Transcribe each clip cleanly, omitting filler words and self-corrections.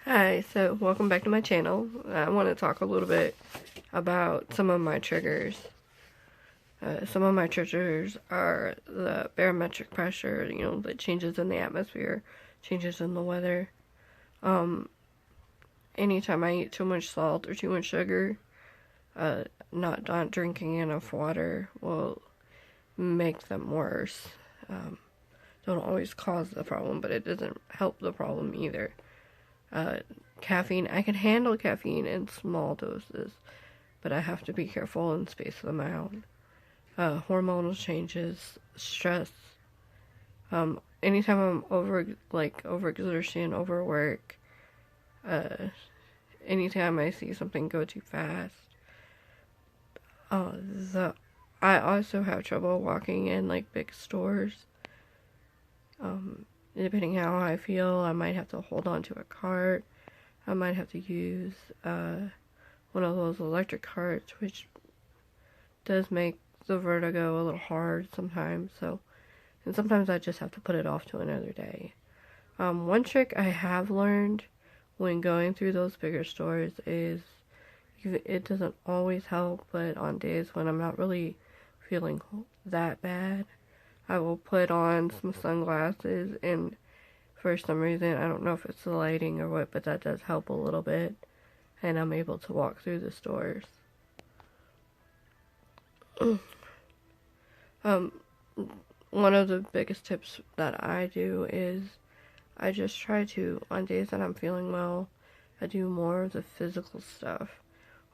Hi, so welcome back to my channel. I want to talk a little bit about some of my triggers. Some of my triggers are the barometric pressure, the changes in the atmosphere, changes in the weather. Anytime I eat too much salt or too much sugar, not drinking enough water will make them worse. Don't always cause the problem, but it doesn't help the problem either. Caffeine, I can handle caffeine in small doses, but I have to be careful and space them out. Hormonal changes, stress. Anytime I'm overexertion, overwork. Anytime I see something go too fast. I also have trouble walking in big stores. Depending how I feel, I might have to hold on to a cart. I might have to use one of those electric carts, which does make the vertigo a little hard sometimes. And sometimes I just have to put it off to another day. One trick I have learned when going through those bigger stores is it doesn't always help, but on days when I'm not really feeling that bad, I will put on some sunglasses, and for some reason, I don't know if it's the lighting or what, but that does help a little bit, and I'm able to walk through the stores. One of the biggest tips that I do is I just try to, on days that I'm feeling well, I do more of the physical stuff.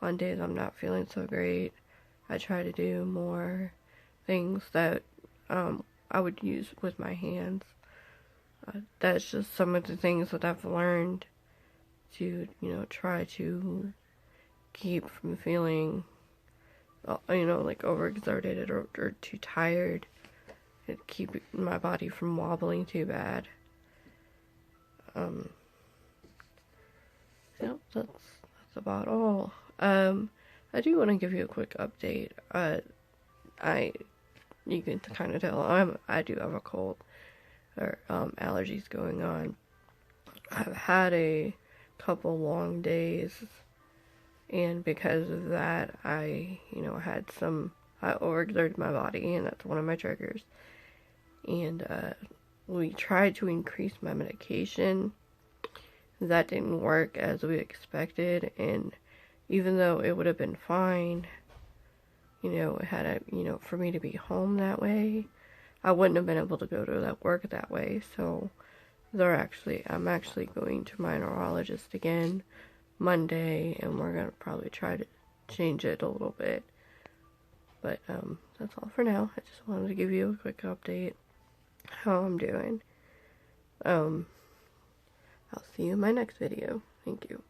On days I'm not feeling so great, I try to do more things that I would use with my hands. That's just some of the things that I've learned to, try to keep from feeling, overexerted or too tired, and keep my body from wobbling too bad. That's about all. I do want to give you a quick update. You can kind of tell I do have a cold or allergies going on. I've had a couple long days, and because of that, I overexerted my body, and that's one of my triggers. And we tried to increase my medication. That didn't work as we expected, and even though it would have been fine, for me to be home that way, I wouldn't have been able to go to that work that way. So I'm actually going to my neurologist again Monday, and we're gonna probably try to change it a little bit. But that's all for now. I just wanted to give you a quick update how I'm doing. I'll see you in my next video. Thank you.